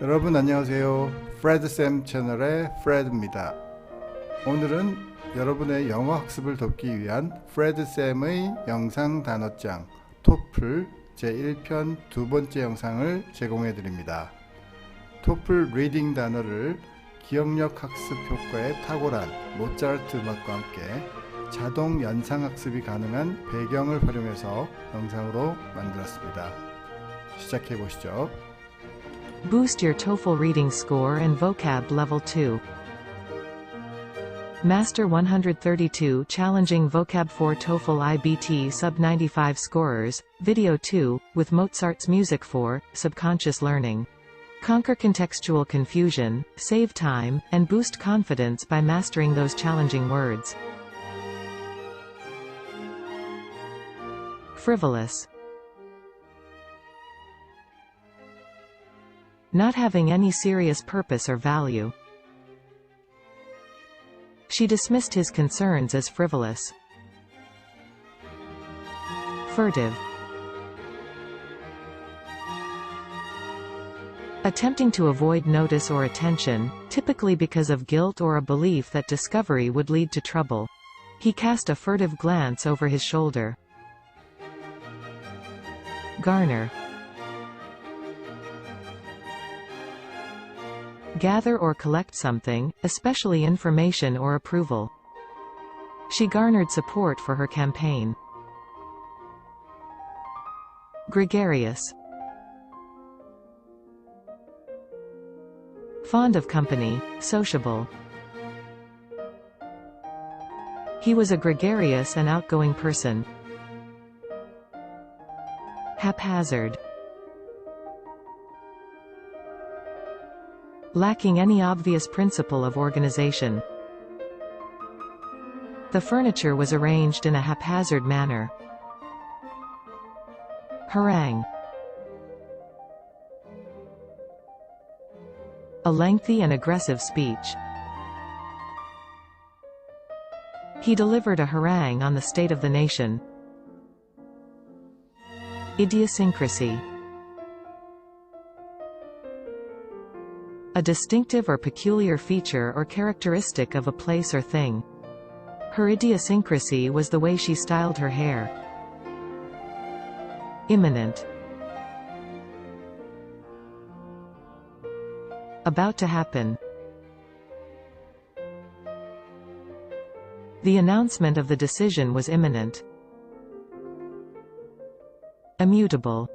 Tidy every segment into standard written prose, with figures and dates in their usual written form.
여러분 안녕하세요. 프레드쌤 채널의 프레드입니다. 오늘은 여러분의 영어 학습을 돕기 위한 프레드쌤의 영상단어장 토플 제1편 두 번째 영상을 제공해 드립니다. 토플 리딩 단어를 기억력 학습 효과에 탁월한 모짜르트음악과 함께 자동연상 학습이 가능한 배경을 활용해서 영상으로 만들었습니다. 시작해 보시죠. Boost your TOEFL reading score and vocab level 2. Master 132 Challenging Vocab for TOEFL-IBT Sub 95 Scorers, Video 2, with Mozart's Music for Subconscious Learning. Conquer contextual confusion, save time, and boost confidence by mastering those challenging words. Frivolous. Not having any serious purpose or value. She dismissed his concerns as frivolous. Furtive. Attempting to avoid notice or attention, typically because of guilt or a belief that discovery would lead to trouble. He cast a furtive glance over his shoulder. Garner. Gather or collect something, especially information or approval. She garnered support for her campaign. Gregarious. Fond of company, sociable. He was a gregarious and outgoing person. Haphazard. Lacking any obvious principle of organization. The furniture was arranged in a haphazard manner. Harangue. A lengthy and aggressive speech. He delivered a harangue on the state of the nation. Idiosyncrasy. A distinctive or peculiar feature or characteristic of a place or thing. Her idiosyncrasy was the way she styled her hair. Imminent. About to happen. The announcement of the decision was imminent. Immutable.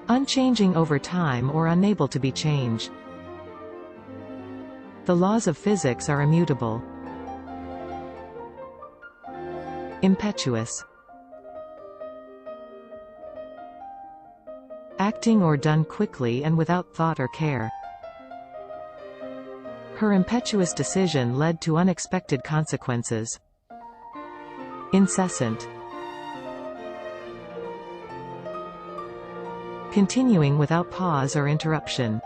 Unchanging over time or unable to be changed. The laws of physics are immutable. Impetuous. Acting or done quickly and without thought or care. Her impetuous decision led to unexpected consequences. Incessant. Continuing without pause or interruption.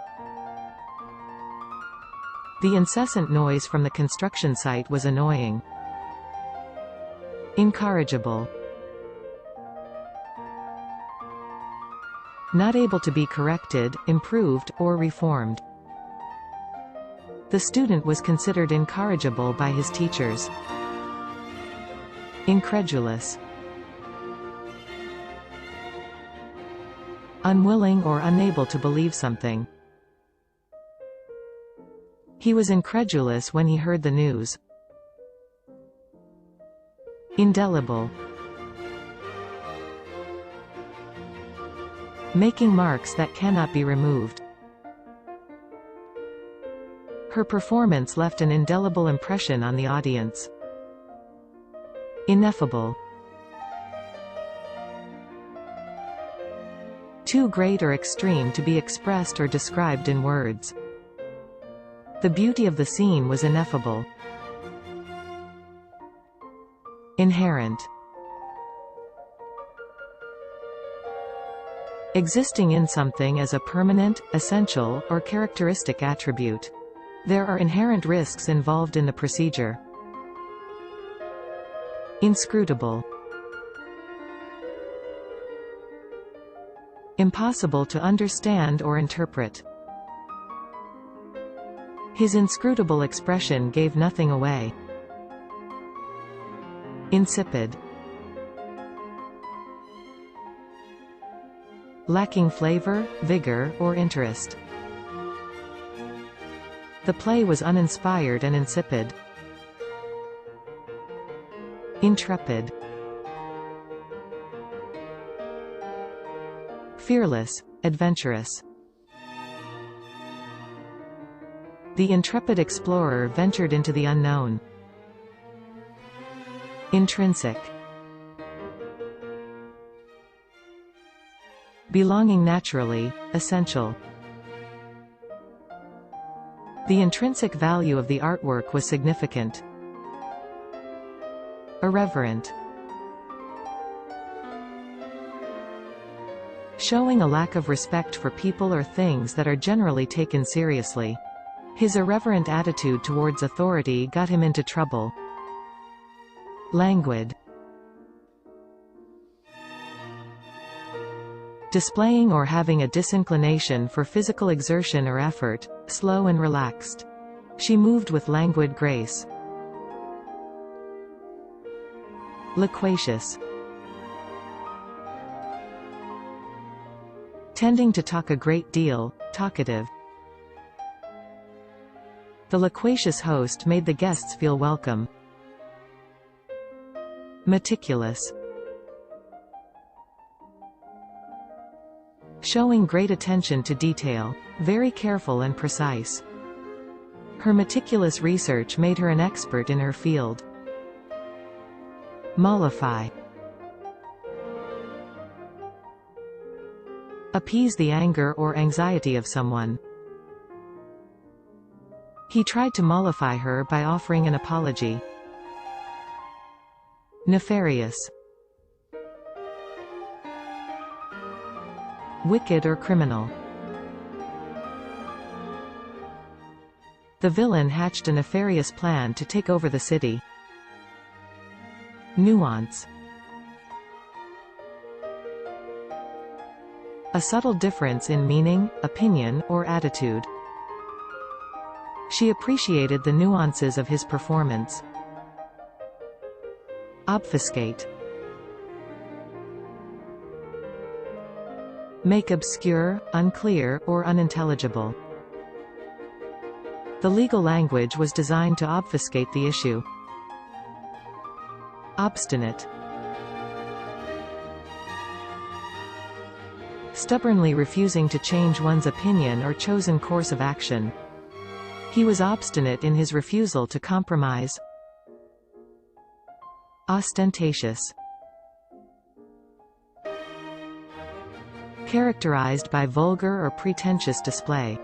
The incessant noise from the construction site was annoying. Incorrigible. Not able to be corrected, improved, or reformed. The student was considered incorrigible by his teachers. Incredulous. Unwilling or unable to believe something. He was incredulous when he heard the news. Indelible. Making marks that cannot be removed. Her performance left an indelible impression on the audience. Ineffable. Too great or extreme to be expressed or described in words. The beauty of the scene was ineffable. Inherent. Existing in something as a permanent, essential, or characteristic attribute. There are inherent risks involved in the procedure. Inscrutable. Impossible to understand or interpret. His inscrutable expression gave nothing away. Insipid. Lacking flavor, vigor, or interest. The play was uninspired and insipid. Intrepid. Fearless, adventurous. The intrepid explorer ventured into the unknown. Intrinsic. Belonging naturally, essential. The intrinsic value of the artwork was significant. Irreverent. Showing a lack of respect for people or things that are generally taken seriously. His irreverent attitude towards authority got him into trouble. Languid. Displaying or having a disinclination for physical exertion or effort, slow and relaxed. She moved with languid grace. Loquacious. Tending to talk a great deal, talkative. The loquacious host made the guests feel welcome. Meticulous. Showing great attention to detail, very careful and precise. Her meticulous research made her an expert in her field. Mollify. Appease the anger or anxiety of someone. He tried to mollify her by offering an apology. Nefarious. Wicked or criminal. The villain hatched a nefarious plan to take over the city. Nuance. A subtle difference in meaning, opinion, or attitude. She appreciated the nuances of his performance. Obfuscate. Make obscure, unclear, or unintelligible. The legal language was designed to obfuscate the issue. Obstinate. Stubbornly refusing to change one's opinion or chosen course of action. He was obstinate in his refusal to compromise. Ostentatious. Characterized by vulgar or pretentious display.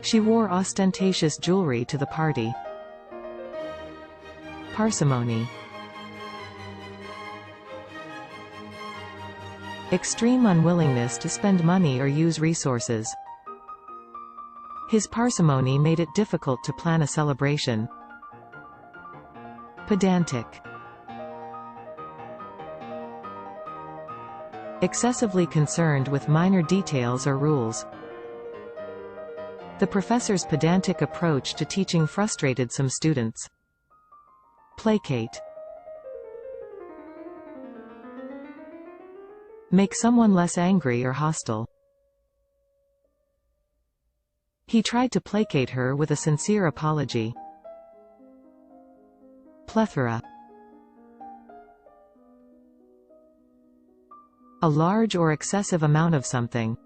She wore ostentatious jewelry to the party. Parsimony. Extreme unwillingness to spend money or use resources. His parsimony made it difficult to plan a celebration. Pedantic. Excessively concerned with minor details or rules. The professor's pedantic approach to teaching frustrated some students. Placate. Make someone less angry or hostile. He tried to placate her with a sincere apology. Plethora. A large or excessive amount of something.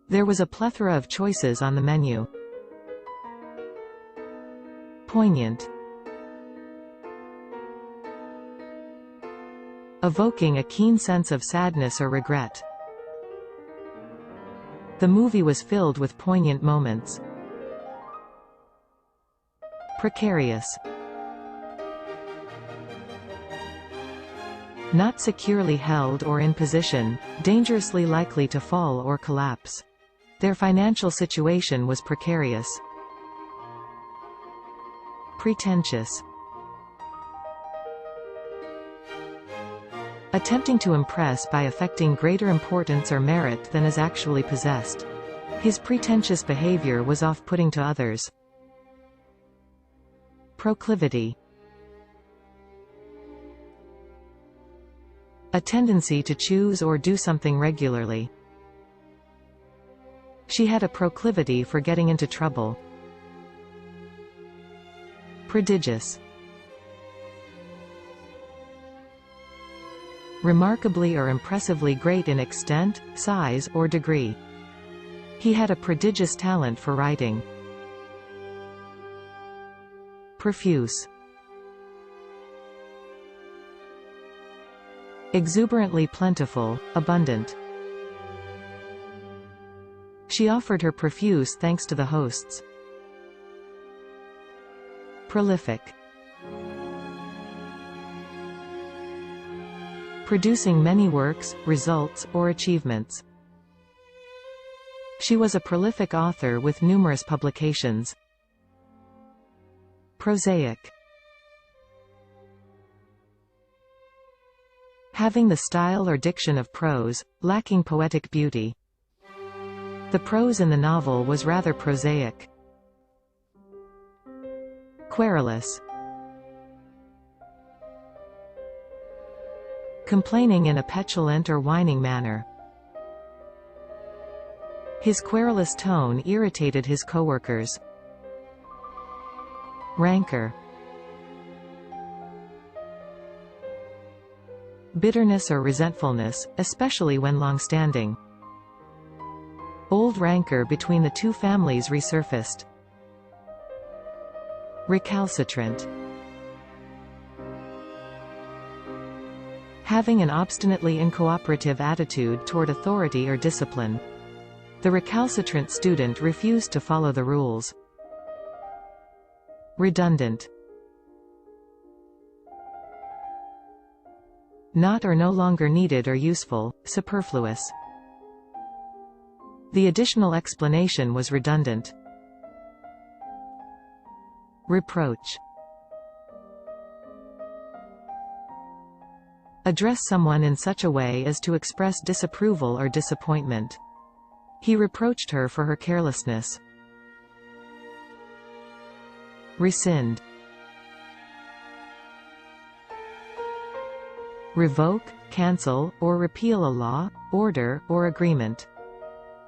There was a plethora of choices on the menu. Poignant. Evoking a keen sense of sadness or regret. The movie was filled with poignant moments. Precarious. Not securely held or in position, dangerously likely to fall or collapse. Their financial situation was precarious. Pretentious. Attempting to impress by affecting greater importance or merit than is actually possessed. His pretentious behavior was off-putting to others. Proclivity. A tendency to choose or do something regularly. She had a proclivity for getting into trouble. Prodigious. Remarkably or impressively great in extent, size, or degree. He had a prodigious talent for writing. Profuse. Exuberantly plentiful, abundant. She offered her profuse thanks to the hosts. Prolific. Producing many works, results, or achievements. She was a prolific author with numerous publications. Prosaic. Having the style or diction of prose, lacking poetic beauty. The prose in the novel was rather prosaic. Querulous. Complaining in a petulant or whining manner. His querulous tone irritated his coworkers. Rancor. Bitterness or resentfulness, especially when long-standing. Old rancor between the two families resurfaced. Recalcitrant. Having an obstinately incooperative attitude toward authority or discipline. The recalcitrant student refused to follow the rules. Redundant. Not or no longer needed or useful, superfluous. The additional explanation was redundant. Reproach. Address someone in such a way as to express disapproval or disappointment. He reproached her for her carelessness. Rescind. Revoke, cancel, or repeal a law, order, or agreement.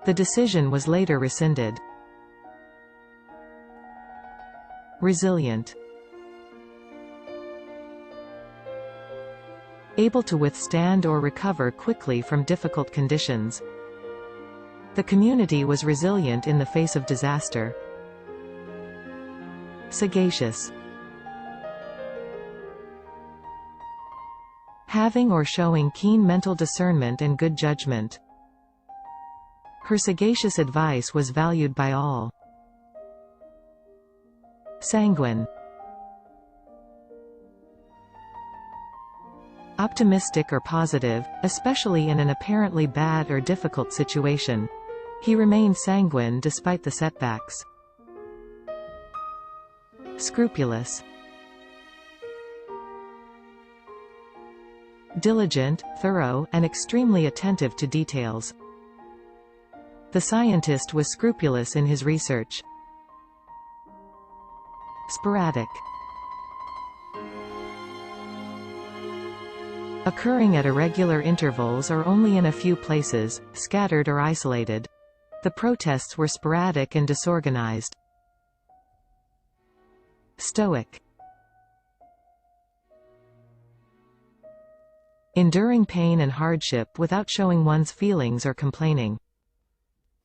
The decision was later rescinded. Resilient. Able to withstand or recover quickly from difficult conditions. The community was resilient in the face of disaster. Sagacious. Having or showing keen mental discernment and good judgment. Her sagacious advice was valued by all. Sanguine. Optimistic or positive, especially in an apparently bad or difficult situation. He remained sanguine despite the setbacks. Scrupulous. Diligent, thorough, and extremely attentive to details. The scientist was scrupulous in his research. Sporadic. Occurring at irregular intervals or only in a few places, scattered or isolated. The protests were sporadic and disorganized. Stoic. Enduring pain and hardship without showing one's feelings or complaining.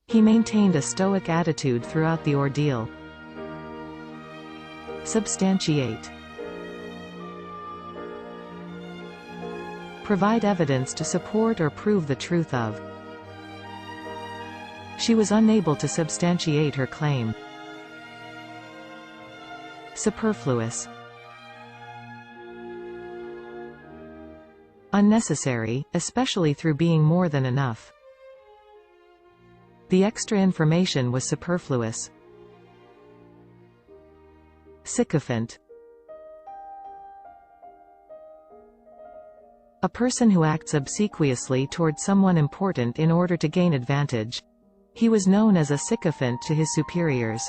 He maintained a stoic attitude throughout the ordeal. Substantiate. Provide evidence to support or prove the truth of. She was unable to substantiate her claim. Superfluous. Unnecessary, especially through being more than enough. The extra information was superfluous. Sycophant. A person who acts obsequiously toward someone important in order to gain advantage. He was known as a sycophant to his superiors.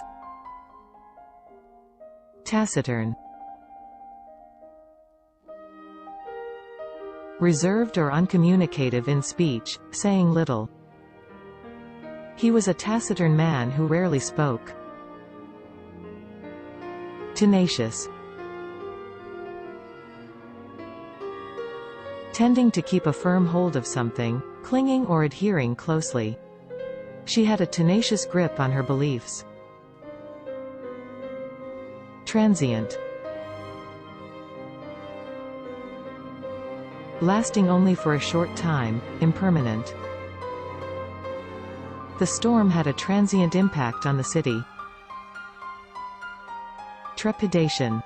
Taciturn. Reserved or uncommunicative in speech, saying little. He was a taciturn man who rarely spoke. Tenacious. Tending to keep a firm hold of something, clinging or adhering closely. She had a tenacious grip on her beliefs. Transient. Lasting only for a short time, impermanent. The storm had a transient impact on the city. Trepidation.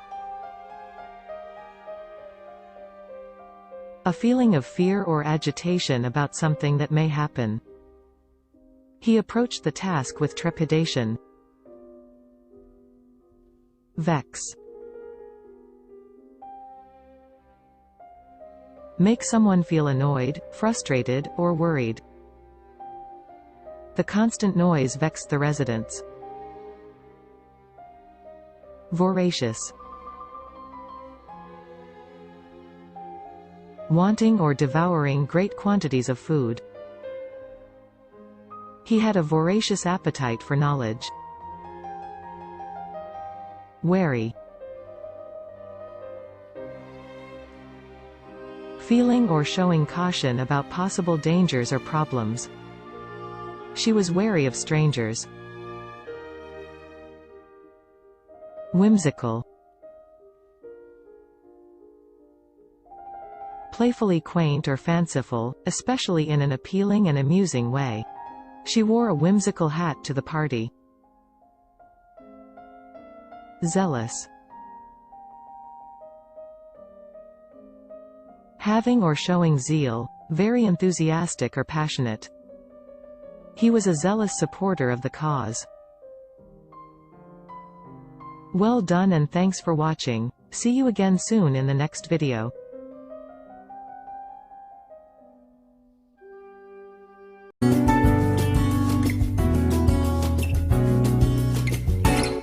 A feeling of fear or agitation about something that may happen. He approached the task with trepidation. Vex. Make someone feel annoyed, frustrated, or worried. The constant noise vexed the residents. Voracious. Wanting or devouring great quantities of food. He had a voracious appetite for knowledge. Wary. Feeling or showing caution about possible dangers or problems. She was wary of strangers. Whimsical. Playfully quaint or fanciful, especially in an appealing and amusing way. She wore a whimsical hat to the party. Zealous. Having or showing zeal, very enthusiastic or passionate. He was a zealous supporter of the cause. Well done and thanks for watching. See you again soon in the next video.